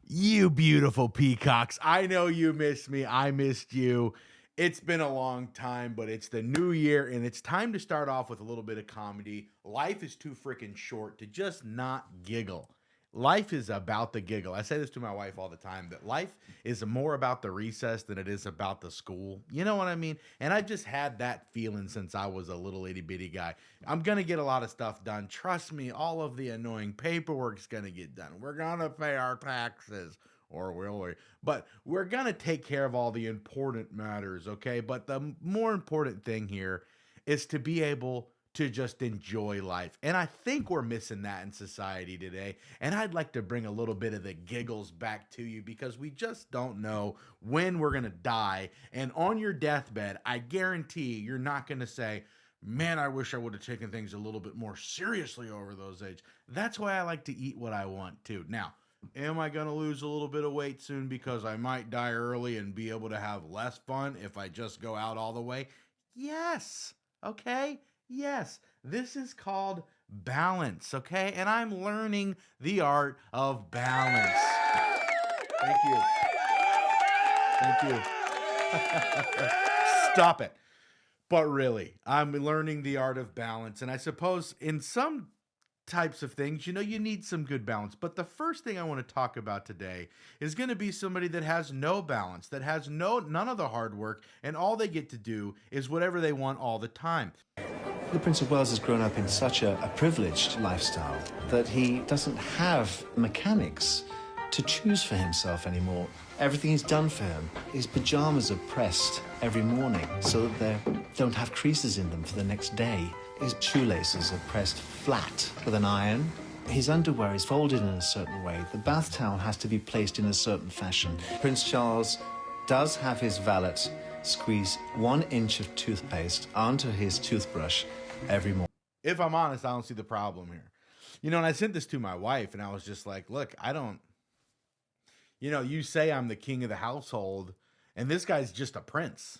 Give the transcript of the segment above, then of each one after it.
You beautiful peacocks. I know you missed me. I missed you. It's been a long time, but it's the new year and it's time to start off with a little bit of comedy. Life is too freaking short to just not giggle. Life is about the giggle. I say this to my wife all the time that life is more about the recess than it is about the school. You know what I mean? And I just had that feeling since I was a little itty bitty guy. I'm going to get a lot of stuff done. Trust me, all of the annoying paperwork's going to get done. We're going to pay our taxes, or will we? But we're going to take care of all the important matters, okay? But the more important thing here is to be able to just enjoy life. And I think we're missing that in society today. And I'd like to bring a little bit of the giggles back to you because we just don't know when we're going to die. And on your deathbed, I guarantee you're not going to say, man, I wish I would have taken things a little bit more seriously over those age. That's why I like to eat what I want to. Now, am I going to lose a little bit of weight soon because I might die early and be able to have less fun if I just go out all the way? Yes. Okay. Yes. This is called balance. Okay. And I'm learning the art of balance. Thank you. Thank you. Stop it. But really, I'm learning the art of balance. And I suppose in some types of things, you need some good balance. But the first thing I want to talk about today is going to be somebody that has no balance, that has none of the hard work, and all they get to do is whatever they want all the time. The Prince of Wales has grown up in such a privileged lifestyle that he doesn't have mechanics to choose for himself anymore. Everything is done for him. His pajamas are pressed every morning so that they don't have creases in them for the next day. His shoelaces are pressed flat with an iron. His underwear is folded in a certain way. The bath towel has to be placed in a certain fashion. Prince Charles does have his valet squeeze 1 inch of toothpaste onto his toothbrush every morning. If I'm honest, I don't see the problem here. And I sent this to my wife, and I was just like, look, I don't, you say I'm the king of the household, and this guy's just a prince.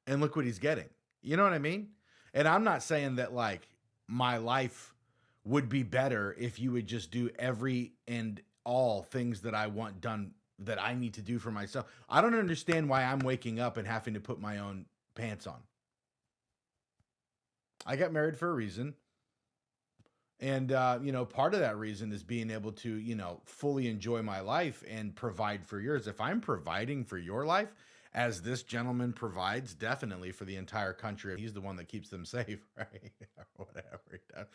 And look what he's getting. You know what I mean? And I'm not saying that, like, my life would be better if you would just do every and all things that I want done that I need to do for myself. I don't understand why I'm waking up and having to put my own pants on. I got married for a reason. And, part of that reason is being able to, fully enjoy my life and provide for yours. If I'm providing for your life, as this gentleman provides definitely for the entire country, he's the one that keeps them safe, right? Or whatever he does.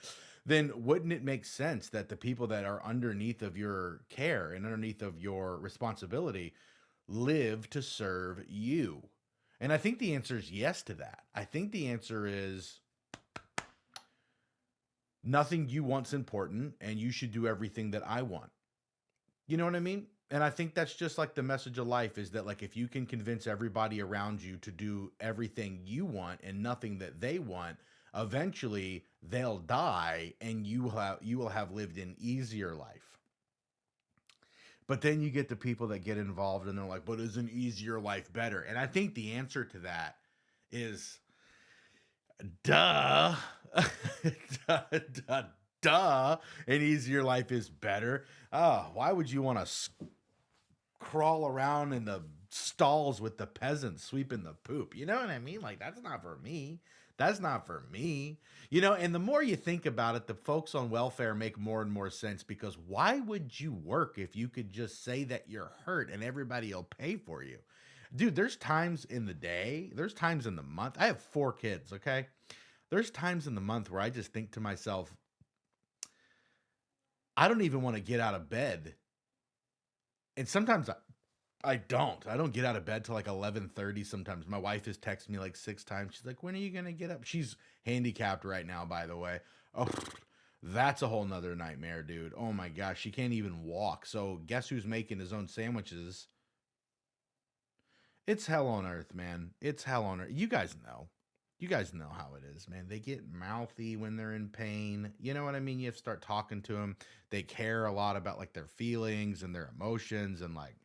Then wouldn't it make sense that the people that are underneath of your care and underneath of your responsibility live to serve you? And I think the answer is yes to that. I think the answer is nothing you want's important, and you should do everything that I want. You know what I mean? And I think that's just like the message of life is that, like, if you can convince everybody around you to do everything you want and nothing that they want, eventually they'll die and you will have lived an easier life. But then you get the people that get involved and they're like, but is an easier life better? And I think the answer to that is duh. duh, duh, duh. An easier life is better. Oh, why would you want to crawl around in the stalls with the peasants sweeping the poop? You know what I mean? Like, that's not for me. That's not for me. And the more you think about it, the folks on welfare make more and more sense because why would you work if you could just say that you're hurt and everybody will pay for you? Dude, there's times in the day, there's times in the month. I have 4 kids, okay? There's times in the month where I just think to myself, I don't even want to get out of bed. And sometimes I don't. I don't get out of bed till like 11:30 sometimes. My wife has texted me like 6 times. She's like, "When are you going to get up?" She's handicapped right now, by the way. Oh, that's a whole nother nightmare, dude. Oh my gosh, she can't even walk. So guess who's making his own sandwiches? It's hell on earth, man. It's hell on earth. You guys know. You guys know how it is, man. They get mouthy when they're in pain. You know what I mean? You have to start talking to them. They care a lot about like their feelings and their emotions and like,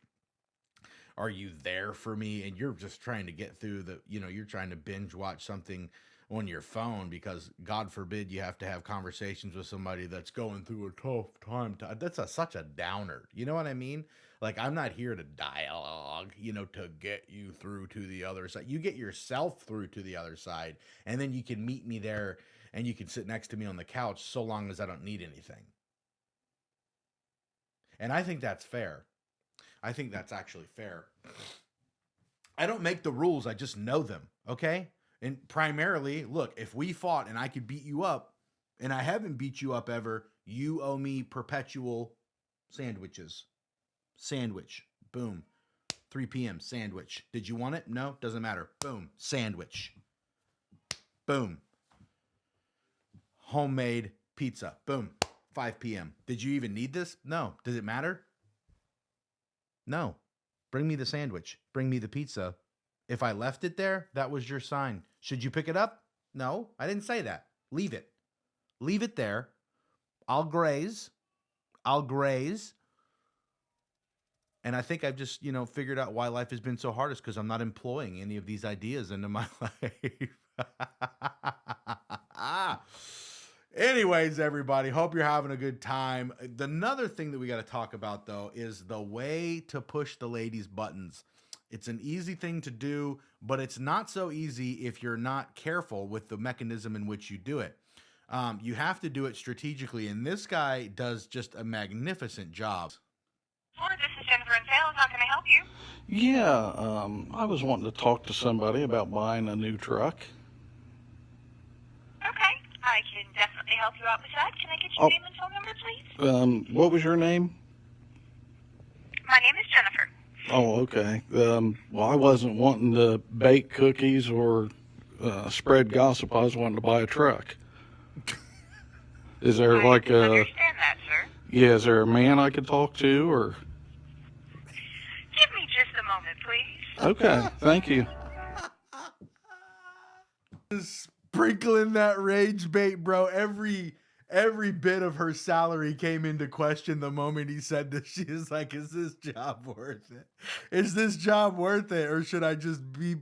are you there for me? And you're just trying to get through you're trying to binge watch something on your phone because God forbid you have to have conversations with somebody that's going through a tough time. That's such a downer. You know what I mean? Like, I'm not here to dialogue, to get you through to the other side. You get yourself through to the other side, and then you can meet me there and you can sit next to me on the couch so long as I don't need anything. And I think that's fair. I think that's actually fair. I don't make the rules, I just know them, okay? And primarily, look, if we fought and I could beat you up, and I haven't beat you up ever, you owe me perpetual sandwiches. Sandwich. Boom. 3 p.m. sandwich. Did you want it? No, doesn't matter. Boom. Sandwich. Boom. Homemade pizza. Boom. 5 p.m. Did you even need this? No. Does it matter? No. Bring me the sandwich. Bring me the pizza. If I left it there, that was your sign. Should you pick it up? No, I didn't say that. Leave it. Leave it there. I'll graze. And I think I've just, figured out why life has been so hard is because I'm not employing any of these ideas into my life. Anyways, everybody, hope you're having a good time. Another thing that we got to talk about, though, is the way to push the ladies' buttons. It's an easy thing to do, but it's not so easy if you're not careful with the mechanism in which you do it. You have to do it strategically, and this guy does just a magnificent job. Hello, this is Jennifer in sales. How can I help you? Yeah, I was wanting to talk to somebody about buying a new truck. Okay, I can definitely help you out with that. Can I get your name and phone number, please? What was your name? My name is Jennifer. Oh, okay. Well, I wasn't wanting to bake cookies or spread gossip. I was wanting to buy a truck. Is there I understand that, sir. Yeah, is there a man I could talk to, or? Give me just a moment, please. Okay, thank you. Sprinkling that rage bait, bro. Every bit of her salary came into question the moment he said this. She was like, is this job worth it? Is this job worth it? Or should I just be,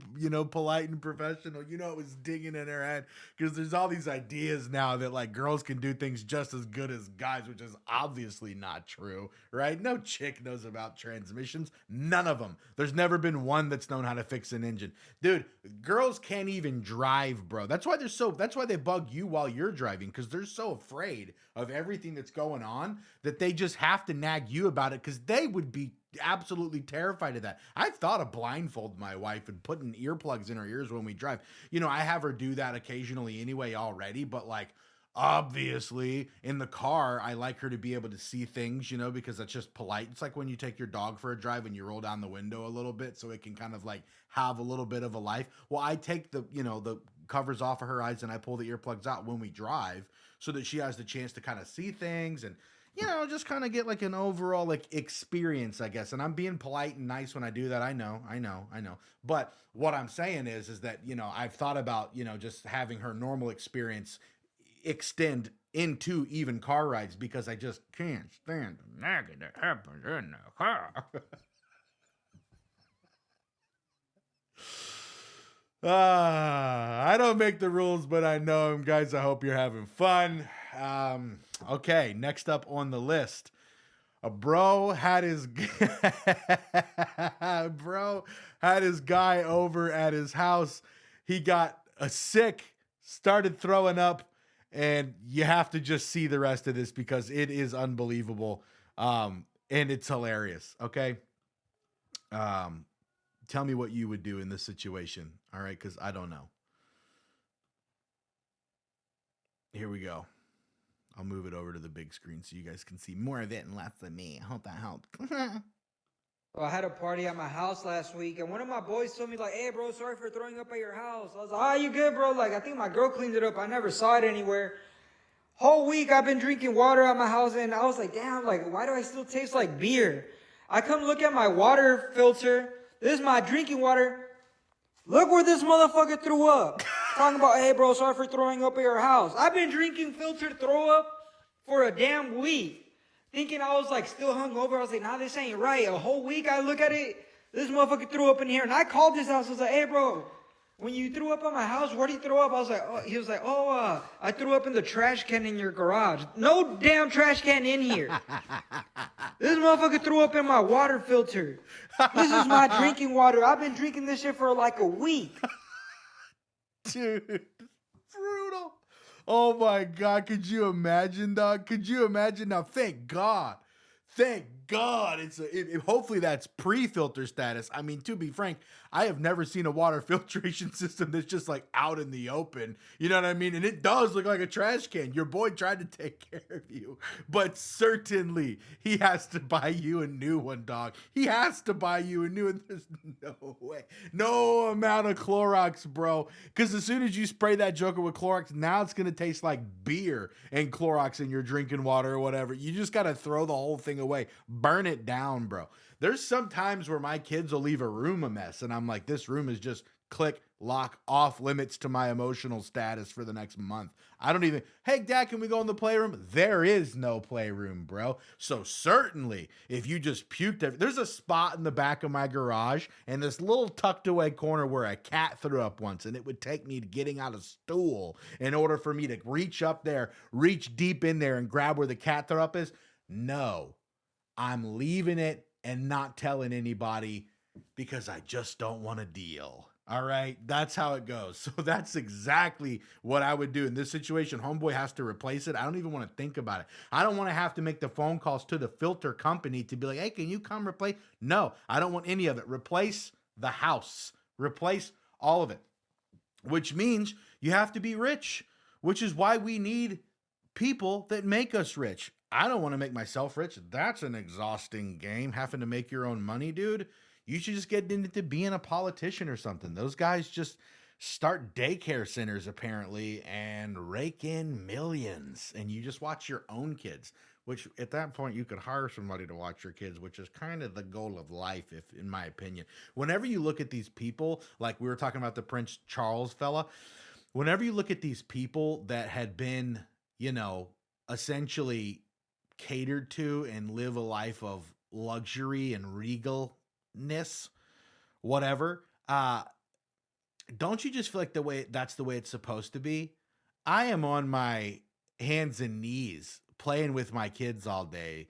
polite and professional? It was digging in her head because there's all these ideas now that like girls can do things just as good as guys, which is obviously not true, right? No chick knows about transmissions. None of them. There's never been one that's known how to fix an engine. Dude, girls can't even drive, bro. That's why they bug you while you're driving, because they're so afraid of everything that's going on that they just have to nag you about it because they would be absolutely terrified of that. I've thought of blindfolding my wife and putting earplugs in her ears when we drive. I have her do that occasionally anyway already, but like obviously in the car, I like her to be able to see things, because that's just polite. It's like when you take your dog for a drive and you roll down the window a little bit so it can kind of like have a little bit of a life. Well, I take the covers off of her eyes and I pull the earplugs out when we drive so that she has the chance to kind of see things and, just kind of get like an overall like experience, I guess. And I'm being polite and nice when I do that. I know. But what I'm saying is that, I've thought about, just having her normal experience extend into even car rides because I just can't stand the nagging that happens in the car. I don't make the rules, but I know them, guys. I hope you're having fun. Okay, next up on the list, a bro had his guy over at his house. He got sick, started throwing up, and you have to just see the rest of this because it is unbelievable, and it's hilarious. Okay. Tell me what you would do in this situation. All right. Cause I don't know. Here we go. I'll move it over to the big screen so you guys can see more of it and less of me. I hope that helped. I had a party at my house last week, and one of my boys told me, like, hey, bro, sorry for throwing up at your house. I was like, oh, you good, bro? Like, I think my girl cleaned it up. I never saw it anywhere. Whole week, I've been drinking water at my house, and I was like, damn, like, why do I still taste like beer? I come look at my water filter. This is my drinking water. Look where this motherfucker threw up. Talking about, hey, bro, sorry for throwing up at your house. I've been drinking filtered throw up for a damn week. Thinking I was like still hungover. I was like, nah, this ain't right. A whole week I look at it. This motherfucker threw up in here. And I called his house. I was like, hey, bro, when you threw up on my house, where do you throw up? I was like, oh, he was like, I threw up in the trash can in your garage. No damn trash can in here. This motherfucker threw up in my water filter. This is my drinking water. I've been drinking this shit for like a week. Dude, brutal. Oh my God. Could you imagine, dog? Could you imagine? Now, thank God. Thank God. Hopefully that's pre-filter status. I mean, to be frank, I have never seen a water filtration system that's just like out in the open. You know what I mean? And it does look like a trash can. Your boy tried to take care of you, but certainly he has to buy you a new one, dog. He has to buy you a new one. There's no way. No amount of Clorox, bro. Because as soon as you spray that joker with Clorox, now it's going to taste like beer and Clorox in your drinking water or whatever. You just got to throw the whole thing away. Burn it down, bro. There's some times where my kids will leave a room a mess and I'm like, this room is just click, lock, off limits to my emotional status for the next month. I don't even, hey, Dad, can we go in the playroom? There is no playroom, bro. So certainly, if you just puked, there's a spot in the back of my garage and this little tucked away corner where a cat threw up once, and it would take me getting out a stool in order for me to reach up there, reach deep in there and grab where the cat threw up is. No, I'm leaving it and not telling anybody because I just don't want to deal. All right. That's how it goes. So that's exactly what I would do in this situation. Homeboy has to replace it. I don't even want to think about it. I don't want to have to make the phone calls to the filter company to be like, hey, can you come replace? No, I don't want any of it. Replace the house, replace all of it, which means you have to be rich, which is why we need people that make us rich. I don't want to make myself rich. That's an exhausting game, having to make your own money, dude. You should just get into being a politician or something. Those guys just start daycare centers apparently and rake in millions, and you just watch your own kids, which at that point you could hire somebody to watch your kids, which is kind of the goal of life, if in my opinion. Whenever you look at these people, like we were talking about the Prince Charles fella, whenever you look at these people that had been, you know, essentially catered to and live a life of luxury and regalness, whatever, don't you just feel like that's the way it's supposed to be? I am on my hands and knees playing with my kids all day.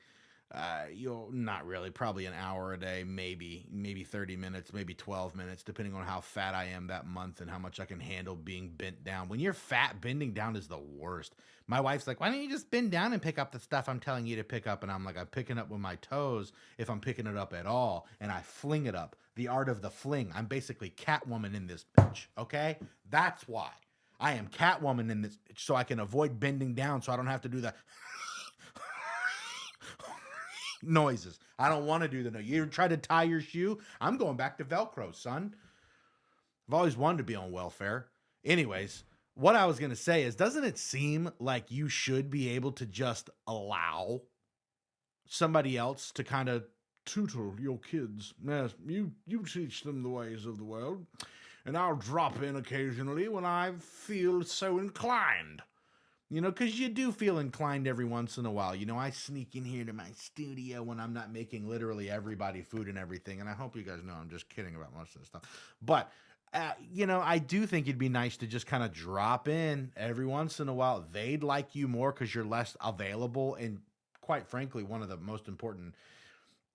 Not really, probably an hour a day, maybe 30 minutes, maybe 12 minutes, depending on how fat I am that month and how much I can handle being bent down. When you're fat, bending down is the worst. My wife's like, why don't you just bend down and pick up the stuff I'm telling you to pick up? And I'm like, I'm picking up with my toes if I'm picking it up at all. And I fling it up. The art of the fling. I'm basically Catwoman in this bitch, okay? That's why. I am Catwoman in this, so I can avoid bending down so I don't have to do that noises. I don't want to do the noise. You try to tie your shoe? I'm going back to Velcro, son. I've always wanted to be on welfare. Anyways, what I was going to say is, doesn't it seem like you should be able to just allow somebody else to kind of tutor your kids? Yes, you teach them the ways of the world, and I'll drop in occasionally when I feel so inclined. You know, because you do feel inclined every once in a while. You know, I sneak in here to my studio when I'm not making literally everybody food and everything. And I hope you guys know I'm just kidding about most of this stuff. But, you know, I do think it'd be nice to just kind of drop in every once in a while. They'd like you more because you're less available. And quite frankly, one of the most important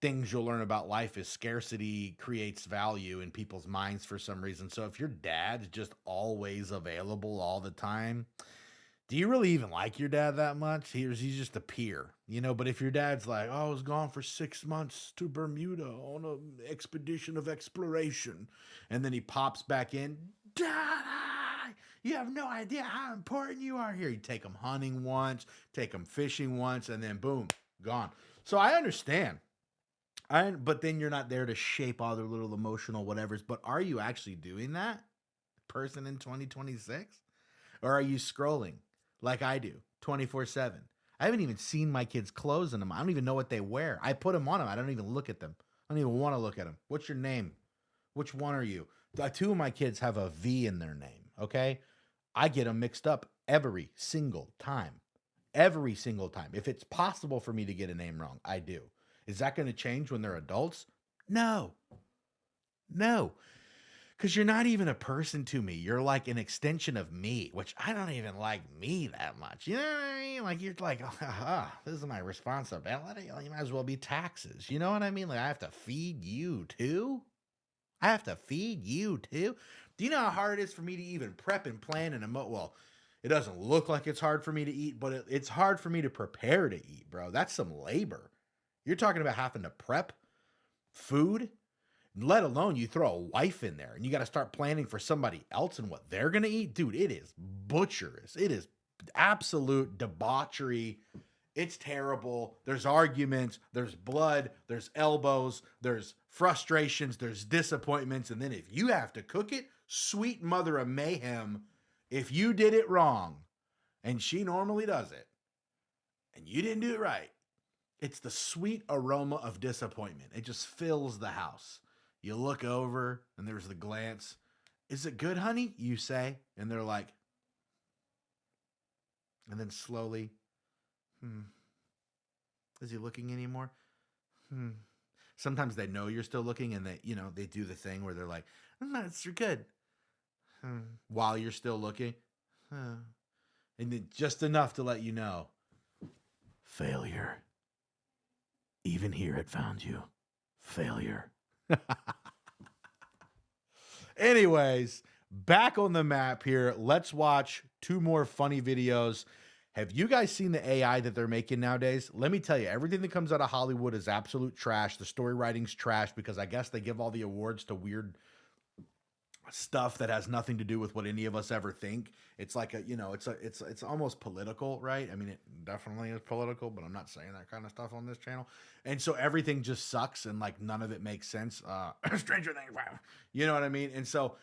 things you'll learn about life is scarcity creates value in people's minds for some reason. So if your dad's just always available all the time, do you really even like your dad that much? He's just a peer, you know? But if your dad's like, oh, I was gone for 6 months to Bermuda on an expedition of exploration, and then he pops back in, Dad, you have no idea how important you are here. You take him hunting once, take him fishing once, and then boom, gone. So I understand. But then you're not there to shape all their little emotional whatevers. But are you actually doing that, person in 2026? Or are you scrolling like I do 24/7? I haven't even seen my kids' clothes in them. I don't even know what they wear. I put them on them. I don't even look at them. I don't even want to look at them. What's your name? Which one are you? 2 of my kids have a V in their name, okay? I get them mixed up every single time. Every single time. If it's possible for me to get a name wrong, I do. Is that going to change when they're adults? No. Because you're not even a person to me. You're like an extension of me, which I don't even like me that much. You know what I mean? Like, you're like, this is my responsibility. Well, you might as well be taxes. You know what I mean? Like, I have to feed you too. I have to feed you too. Do you know how hard it is for me to even prep and plan and emote? Well, it doesn't look like it's hard for me to eat, but it's hard for me to prepare to eat, bro. That's some labor. You're talking about having to prep food, let alone you throw a wife in there and you got to start planning for somebody else and what they're going to eat. Dude, it is butcherous. It is absolute debauchery. It's terrible. There's arguments, there's blood, there's elbows, there's frustrations, there's disappointments. And then if you have to cook it, sweet mother of mayhem, if you did it wrong, and she normally does it, and you didn't do it right, it's the sweet aroma of disappointment. It just fills the house. You look over and there's the glance. Is it good, honey? You say, and they're like, and then slowly, is he looking anymore? Sometimes they know you're still looking and they do the thing where they're like, it's good. While you're still looking. And then just enough to let you know. Failure. Even here it found you. Failure. Anyways, back on the map here. Let's watch 2 more funny videos. Have you guys seen the AI that they're making nowadays? Let me tell you, everything that comes out of Hollywood is absolute trash. The story writing's trash because I guess they give all the awards to weird stuff that has nothing to do with what any of us ever think. It's like it's almost political, right? I mean, it definitely is political, but I'm not saying that kind of stuff on this channel. And so everything just sucks and like none of it makes sense. Stranger Things, you know what I mean? And so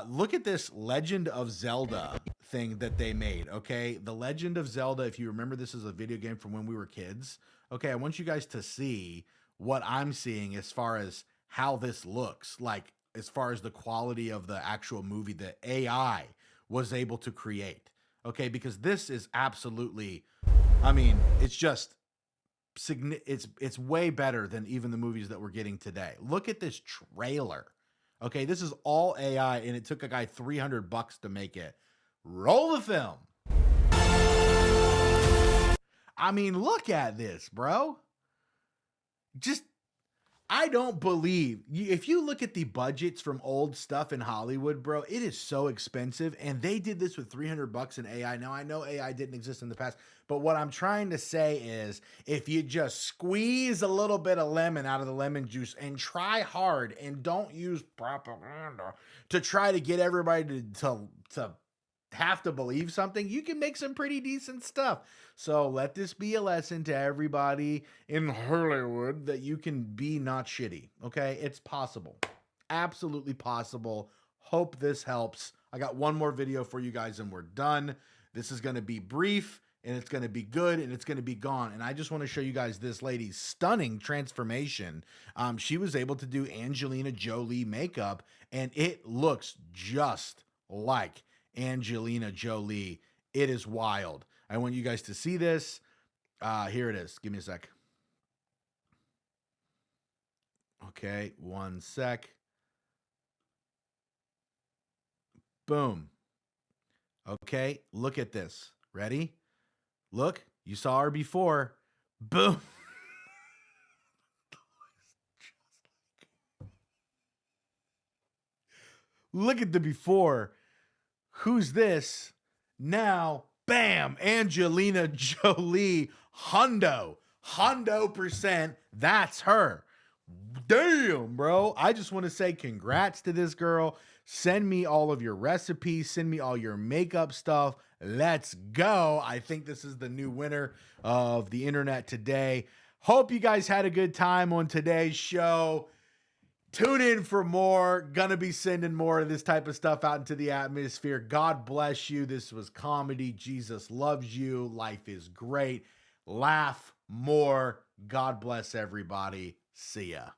look at this Legend of Zelda thing that they made. Okay, the Legend of Zelda, if you remember, this is a video game from when we were kids. Okay, I want you guys to see what I'm seeing as far as how this looks like, as far as the quality of the actual movie that AI was able to create. Okay, because this is absolutely, I mean, it's just, it's way better than even the movies that we're getting today. Look at this trailer. Okay, this is all AI and it took a guy $300 to make it. Roll the film. I mean, look at this, bro. Just, I don't believe, if you look at the budgets from old stuff in Hollywood, bro, it is so expensive. And they did this with $300 in AI. Now, I know AI didn't exist in the past, but what I'm trying to say is if you just squeeze a little bit of lemon out of the lemon juice and try hard and don't use propaganda to try to get everybody to have to believe something, you can make some pretty decent stuff. So let this be a lesson to everybody in Hollywood that you can be not shitty. Okay, it's possible, absolutely possible. Hope this helps. I got one more video for you guys and we're done. This is going to be brief and it's going to be good and it's going to be gone. And I just want to show you guys this lady's stunning transformation. She was able to do Angelina Jolie makeup and it looks just like Angelina Jolie. It is wild. I want you guys to see this. Here it is. Give me a sec. Okay, one sec. Boom. Okay, look at this. Ready? Look, you saw her before. Boom. Look at the before. Who's this? Now, bam, Angelina Jolie, hundo percent. That's her. Damn, bro. I just want to say congrats to this girl. Send me all of your recipes. Send me all your makeup stuff. Let's go. I think this is the new winner of the internet today. Hope you guys had a good time on today's show. Tune in for more. Gonna be sending more of this type of stuff out into the atmosphere. God bless you. This was comedy. Jesus loves you. Life is great. Laugh more. God bless everybody. See ya.